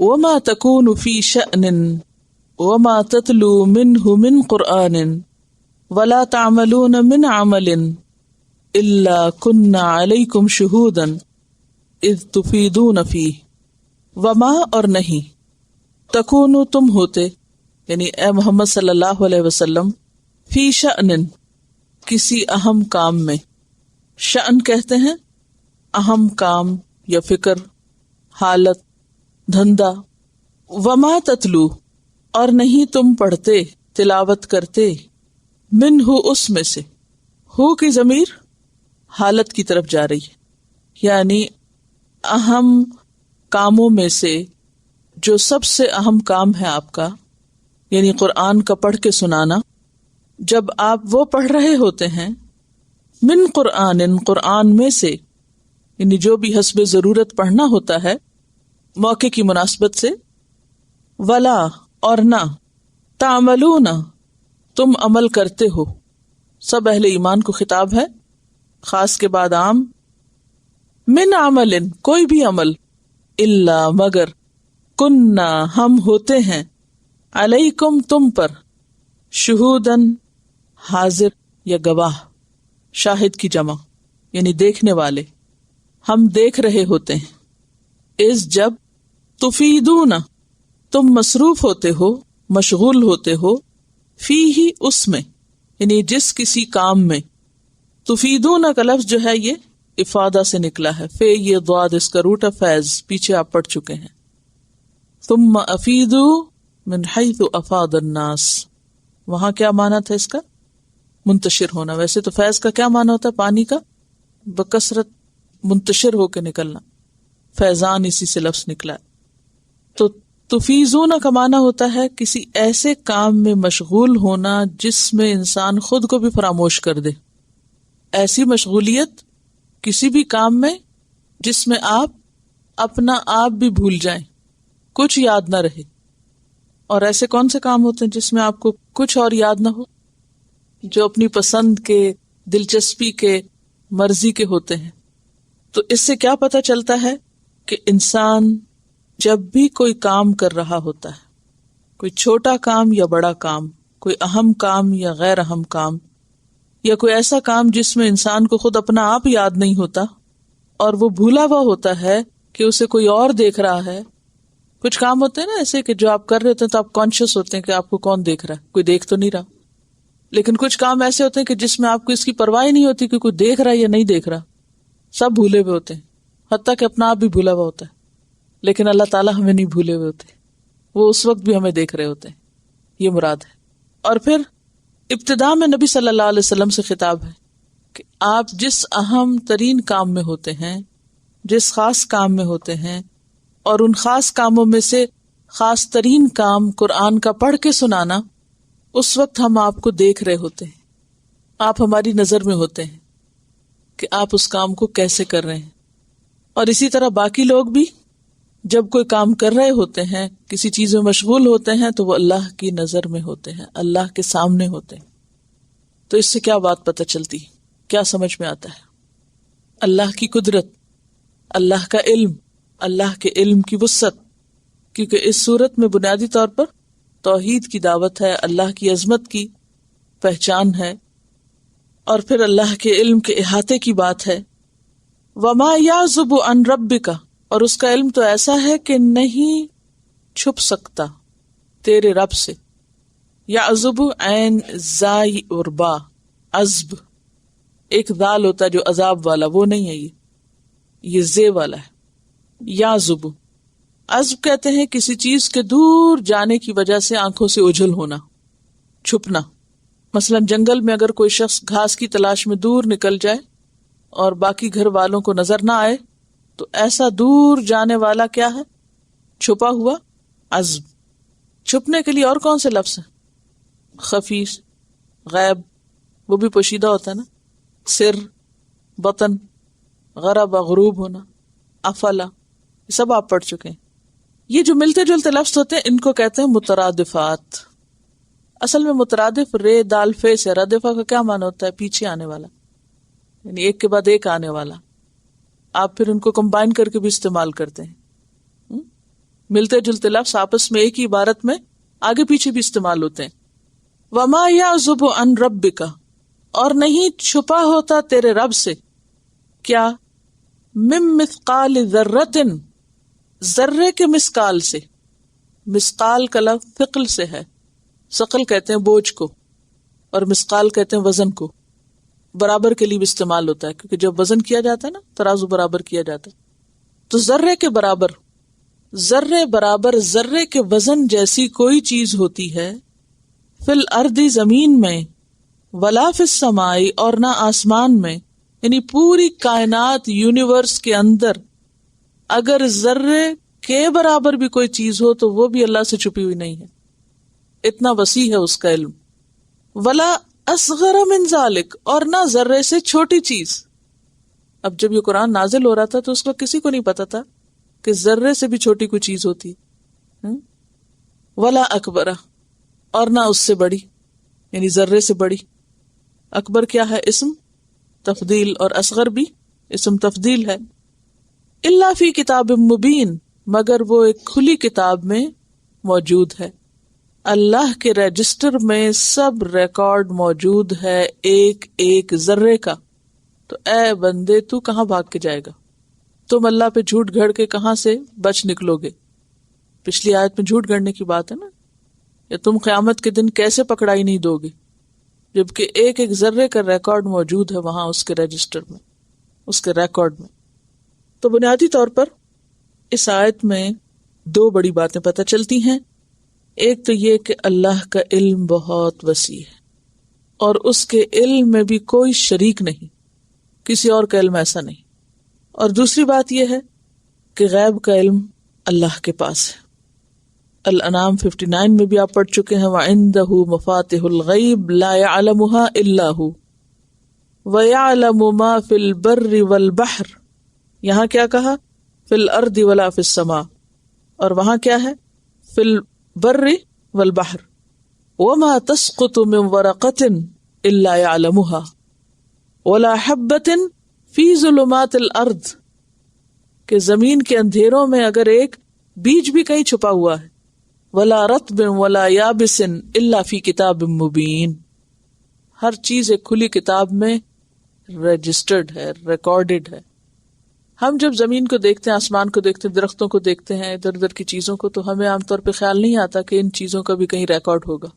وما تكون في شأن وما تتلو منه من قرآن ولا تعملون من عمل إلا كنا عليكم شهودا إذ تفيدون فيه وما اور نہیں تکونو تم ہوتے یعنی اے محمد صلی اللہ علیہ وسلم فی شأن کسی اہم کام میں. شأن کہتے ہیں اہم کام یا فکر، حالت، دھندا. وما تتلو اور نہیں تم پڑھتے، تلاوت کرتے، منہ اس میں سے. ہو کی ضمیر حالت کی طرف جا رہی ہے، یعنی اہم کاموں میں سے جو سب سے اہم کام ہے آپ کا، یعنی قرآن کا پڑھ کے سنانا. جب آپ وہ پڑھ رہے ہوتے ہیں من قرآن، قرآن میں سے، یعنی جو بھی حسب ضرورت پڑھنا ہوتا ہے موقع کی مناسبت سے. ولا اور نہ تعملون تم عمل کرتے ہو. سب اہل ایمان کو خطاب ہے، خاص کے بعد عام. من عمل کوئی بھی عمل، الا مگر، کننا ہم ہوتے ہیں، علیکم تم پر، شہودن حاضر یا گواہ. شاہد کی جمع یعنی دیکھنے والے، ہم دیکھ رہے ہوتے ہیں. اس جب تفیدون تم مصروف ہوتے ہو، مشغول ہوتے ہو، فی ہی اس میں، یعنی جس کسی کام میں. تفیدون کا لفظ جو ہے یہ افادہ سے نکلا ہے، فے یہ ضاد اس کا روٹ ہے فیض، پیچھے آپ پڑھ چکے ہیں. ثم افیدو من حیث افاد الناس، وہاں کیا معنی تھا اس کا؟ منتشر ہونا. ویسے تو فیض کا کیا معنی ہوتا ہے؟ پانی کا بکثرت منتشر ہو کے نکلنا، فیضان اسی سے لفظ نکلا ہے. تو تفیضون کا معنی ہوتا ہے کسی ایسے کام میں مشغول ہونا جس میں انسان خود کو بھی فراموش کر دے. ایسی مشغولیت کسی بھی کام میں جس میں آپ اپنا آپ بھی بھول جائیں، کچھ یاد نہ رہے. اور ایسے کون سے کام ہوتے ہیں جس میں آپ کو کچھ اور یاد نہ ہو؟ جو اپنی پسند کے، دلچسپی کے، مرضی کے ہوتے ہیں. تو اس سے کیا پتہ چلتا ہے کہ انسان جب بھی کوئی کام کر رہا ہوتا ہے، کوئی چھوٹا کام یا بڑا کام، کوئی اہم کام یا غیر اہم کام، یا کوئی ایسا کام جس میں انسان کو خود اپنا آپ یاد نہیں ہوتا اور وہ بھولا ہوا ہوتا ہے کہ اسے کوئی اور دیکھ رہا ہے. کچھ کام ہوتے ہیں نا ایسے کہ جو آپ کر رہے ہوتے ہیں تو آپ کانشیس ہوتے ہیں کہ آپ کو کون دیکھ رہا ہے، کوئی دیکھ تو نہیں رہا. لیکن کچھ کام ایسے ہوتے ہیں کہ جس میں آپ کو اس کی پرواہ نہیں ہوتی کہ کوئی دیکھ رہا ہے یا نہیں دیکھ رہا، سب بھولے ہوئے ہوتے ہیں، حتیٰ کہ اپنا آپ بھی بھولا ہوا ہوتا ہے. لیکن اللہ تعالیٰ ہمیں نہیں بھولے ہوئے ہوتے، وہ اس وقت بھی ہمیں دیکھ رہے ہوتے ہیں. یہ مراد ہے. اور پھر ابتدا میں نبی صلی اللہ علیہ وسلم سے خطاب ہے کہ آپ جس اہم ترین کام میں ہوتے ہیں، جس خاص کام میں ہوتے ہیں، اور ان خاص کاموں میں سے خاص ترین کام قرآن کا پڑھ کے سنانا، اس وقت ہم آپ کو دیکھ رہے ہوتے ہیں، آپ ہماری نظر میں ہوتے ہیں کہ آپ اس کام کو کیسے کر رہے ہیں. اور اسی طرح باقی لوگ بھی جب کوئی کام کر رہے ہوتے ہیں، کسی چیز میں مشغول ہوتے ہیں، تو وہ اللہ کی نظر میں ہوتے ہیں، اللہ کے سامنے ہوتے ہیں. تو اس سے کیا بات پتہ چلتی، کیا سمجھ میں آتا ہے؟ اللہ کی قدرت، اللہ کا علم، اللہ کے علم کی وسعت. کیونکہ اس صورت میں بنیادی طور پر توحید کی دعوت ہے، اللہ کی عظمت کی پہچان ہے، اور پھر اللہ کے علم کے احاطے کی بات ہے. وما یعزب عن ربک، اور اس کا علم تو ایسا ہے کہ نہیں چھپ سکتا تیرے رب سے. یعزب عین زائی اور با، عزب ایک ذال ہوتا ہے جو عذاب والا، وہ نہیں ہے، یہ زے والا ہے. یعزب، عزب کہتے ہیں کسی چیز کے دور جانے کی وجہ سے آنکھوں سے اوجھل ہونا، چھپنا. مثلا جنگل میں اگر کوئی شخص گھاس کی تلاش میں دور نکل جائے اور باقی گھر والوں کو نظر نہ آئے، تو ایسا دور جانے والا کیا ہے؟ چھپا ہوا عزب. چھپنے کے لیے اور کون سے لفظ ہیں؟ خفی، غیب، وہ بھی پوشیدہ ہوتا ہے نا، سر، بطن، غرب، غروب ہونا، افلا، یہ سب آپ پڑھ چکے ہیں. یہ جو ملتے جلتے لفظ ہوتے ہیں ان کو کہتے ہیں مترادفات. اصل میں مترادف رے دال فے سے، ردفہ کا کیا معنی ہوتا ہے؟ پیچھے آنے والا، یعنی ایک کے بعد ایک آنے والا. آپ پھر ان کو کمبائن کر کے بھی استعمال کرتے ہیں. ملتے جلتے لفظ آپس میں ایک ہی عبارت میں آگے پیچھے بھی استعمال ہوتے ہیں. وما یعزب عن ربک، اور نہیں چھپا ہوتا تیرے رب سے کیا، من مثقال ذرۃ، ذرے کے مثقال سے. مثقال کا لفظ ثقل سے ہے، ثقل کہتے ہیں بوجھ کو، اور مثقال کہتے ہیں وزن کو. برابر کے لیے بھی استعمال ہوتا ہے، کیونکہ جب وزن کیا جاتا ہے نا، ترازو برابر کیا جاتا ہے، تو ذرے کے برابر، ذرے برابر ذرے کے وزن جیسی کوئی چیز ہوتی ہے فی الارض زمین میں، ولا فی السماء اور نہ آسمان میں، یعنی پوری کائنات یونیورس کے اندر اگر ذرے کے برابر بھی کوئی چیز ہو تو وہ بھی اللہ سے چھپی ہوئی نہیں ہے. اتنا وسیع ہے اس کا علم. ولا اصغر من ذالک، اور نہ ذرے سے چھوٹی چیز. اب جب یہ قرآن نازل ہو رہا تھا تو اس وقت کسی کو نہیں پتا تھا کہ ذرے سے بھی چھوٹی کوئی چیز ہوتی. ولا اکبر، اور نہ اس سے بڑی، یعنی ذرے سے بڑی. اکبر کیا ہے؟ اسم تفضیل، اور اصغر بھی اسم تفضیل ہے. الا فی کتاب مبین، مگر وہ ایک کھلی کتاب میں موجود ہے. اللہ کے رجسٹر میں سب ریکارڈ موجود ہے ایک ایک ذرے کا. تو اے بندے تو کہاں بھاگ کے جائے گا؟ تم اللہ پہ جھوٹ گھڑ کے کہاں سے بچ نکلو گے؟ پچھلی آیت میں جھوٹ گھڑنے کی بات ہے نا. یا تم قیامت کے دن کیسے پکڑائی نہیں دو گے، جبکہ ایک ایک ذرے کا ریکارڈ موجود ہے وہاں اس کے رجسٹر میں، اس کے ریکارڈ میں. تو بنیادی طور پر اس آیت میں دو بڑی باتیں پتہ چلتی ہیں. ایک تو یہ کہ اللہ کا علم بہت وسیع ہے اور اس کے علم میں بھی کوئی شریک نہیں، کسی اور کا علم ایسا نہیں. اور دوسری بات یہ ہے کہ غیب کا علم اللہ کے پاس ہے. الانعام 59 میں بھی آپ پڑھ چکے ہیں، وَعِندَهُ مَفَاتِحُ الْغَيْبِ لَا يَعْلَمُهَا إِلَّا هُوَ وَيَعْلَمُ مَا فِي الْبَرِّ وَالْبَحْرِ. یہاں کیا کہا؟ فِي الْأَرْضِ وَلَا فِي السَّمَاءِ، اور وہاں کیا ہے؟ فِي الْبَرِّ وَالْبَحْرِ. وَمَا تَسْقُطُ مِنْ وَرَقَةٍ إِلَّا يَعْلَمُهَا وَلَا حَبَّةٍ فِي ظُلُمَاتِ الْأَرْضِ، کہ زمین کے اندھیروں میں اگر ایک بیج بھی کہیں چھپا ہوا ہے، ولا رطب ولا یابس الا فی کتاب مبین. ہر چیز ایک کھلی کتاب میں رجسٹرڈ ہے، ریکارڈڈ ہے. ہم جب زمین کو دیکھتے ہیں، آسمان کو دیکھتے ہیں، درختوں کو دیکھتے ہیں، ادھر ادھر کی چیزوں کو، تو ہمیں عام طور پہ خیال نہیں آتا کہ ان چیزوں کا بھی کہیں ریکارڈ ہوگا.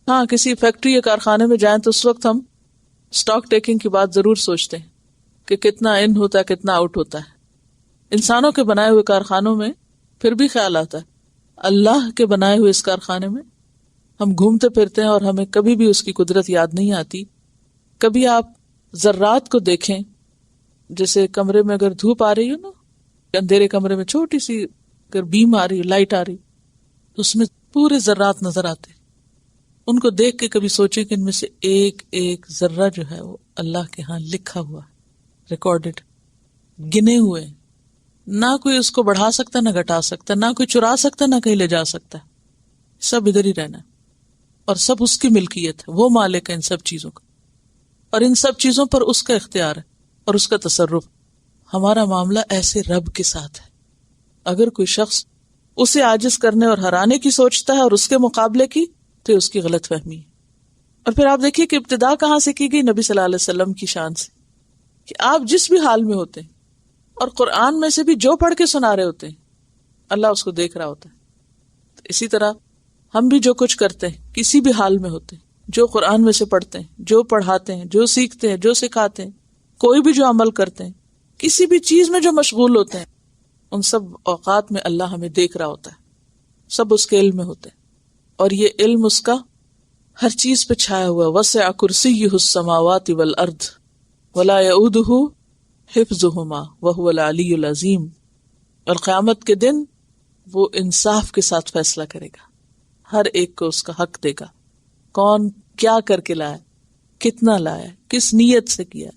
ہاں، کسی فیکٹری یا کارخانے میں جائیں تو اس وقت ہم اسٹاک ٹیکنگ کی بات ضرور سوچتے ہیں کہ کتنا ان ہوتا ہے، کتنا آؤٹ ہوتا ہے. انسانوں کے بنائے ہوئے کارخانوں میں پھر بھی خیال آتا ہے. اللہ کے بنائے ہوئے اس کارخانے میں ہم گھومتے پھرتے ہیں اور ہمیں کبھی بھی اس کی قدرت یاد نہیں آتی. کبھی آپ ذرات کو دیکھیں، جیسے کمرے میں اگر دھوپ آ رہی ہو نا، اندھیرے کمرے میں چھوٹی سی اگر بیم آ رہی، لائٹ آ رہی، تو اس میں پورے ذرات نظر آتے. ان کو دیکھ کے کبھی سوچیں کہ ان میں سے ایک ایک ذرہ جو ہے وہ اللہ کے ہاں لکھا ہوا ہے، ریکارڈڈ، گنے ہوئے. نہ کوئی اس کو بڑھا سکتا، نہ گھٹا سکتا، نہ کوئی چرا سکتا، نہ کہیں لے جا سکتا. سب ادھر ہی رہنا ہے اور سب اس کی ملکیت ہے. وہ مالک ہے ان سب چیزوں کا، اور ان سب چیزوں پر اس کا اختیار ہے اور اس کا تصرف. ہمارا معاملہ ایسے رب کے ساتھ ہے. اگر کوئی شخص اسے عاجز کرنے اور ہرانے کی سوچتا ہے اور اس کے مقابلے کی، تو اس کی غلط فہمی ہے. اور پھر آپ دیکھیے کہ ابتدا کہاں سے کی گئی؟ نبی صلی اللہ علیہ وسلم کی شان سے، کہ آپ جس بھی حال میں ہوتے ہیں، اور قرآن میں سے بھی جو پڑھ کے سنا رہے ہوتے ہیں، اللہ اس کو دیکھ رہا ہوتا ہے. تو اسی طرح ہم بھی جو کچھ کرتے ہیں، کسی بھی حال میں ہوتے ہیں، جو قرآن میں سے پڑھتے ہیں، جو پڑھاتے ہیں، جو سیکھتے ہیں، جو سکھاتے ہیں، کوئی بھی جو عمل کرتے ہیں، کسی بھی چیز میں جو مشغول ہوتے ہیں، ان سب اوقات میں اللہ ہمیں دیکھ رہا ہوتا ہے. سب اس کے علم میں ہوتے ہیں، اور یہ علم اس کا ہر چیز پہ چھایا ہوا. وسع کرسیہ السماوات والارض ولا یؤودہ حفظہما وہو العلی العظیم. اور قیامت کے دن وہ انصاف کے ساتھ فیصلہ کرے گا، ہر ایک کو اس کا حق دے گا. کون کیا کر کے لایا، کتنا لایا، کس نیت سے کیا.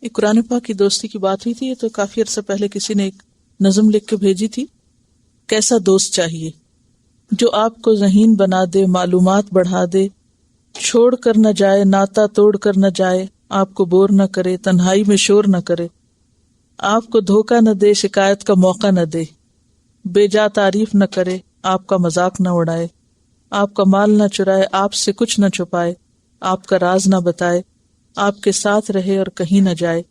ایک قرآن پاک کی دوستی کی بات ہوئی تھی، یہ تو کافی عرصہ پہلے کسی نے ایک نظم لکھ کے بھیجی تھی. کیسا دوست چاہیے جو آپ کو ذہین بنا دے، معلومات بڑھا دے، چھوڑ کر نہ جائے، ناتا توڑ کر نہ جائے، آپ کو بور نہ کرے، تنہائی میں شور نہ کرے، آپ کو دھوکہ نہ دے، شکایت کا موقع نہ دے، بے جا تعریف نہ کرے، آپ کا مذاق نہ اڑائے، آپ کا مال نہ چرائے، آپ سے کچھ نہ چھپائے، آپ کا راز نہ بتائے، آپ کے ساتھ رہے اور کہیں نہ جائے،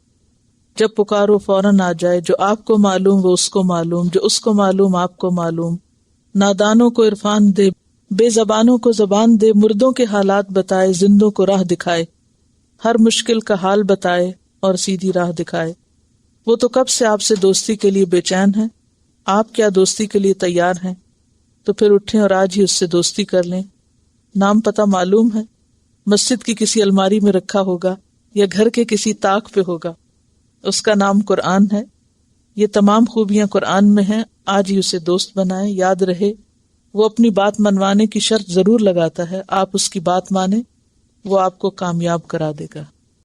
جب پکارو فوراً آ جائے، جو آپ کو معلوم وہ اس کو معلوم، جو اس کو معلوم آپ کو معلوم، نادانوں کو عرفان دے، بے زبانوں کو زبان دے، مردوں کے حالات بتائے، زندوں کو راہ دکھائے، ہر مشکل کا حال بتائے اور سیدھی راہ دکھائے۔ وہ تو کب سے آپ سے دوستی کے لیے بے چین ہے، آپ کیا دوستی کے لیے تیار ہیں؟ تو پھر اٹھیں اور آج ہی اس سے دوستی کر لیں۔ نام پتہ معلوم ہے، مسجد کی کسی الماری میں رکھا ہوگا یا گھر کے کسی طاق پہ ہوگا، اس کا نام قرآن ہے۔ یہ تمام خوبیاں قرآن میں ہیں، آج ہی اسے دوست بنائیں۔ یاد رہے وہ اپنی بات منوانے کی شرط ضرور لگاتا ہے، آپ اس کی بات مانیں، وہ آپ کو کامیاب کرا دے گا۔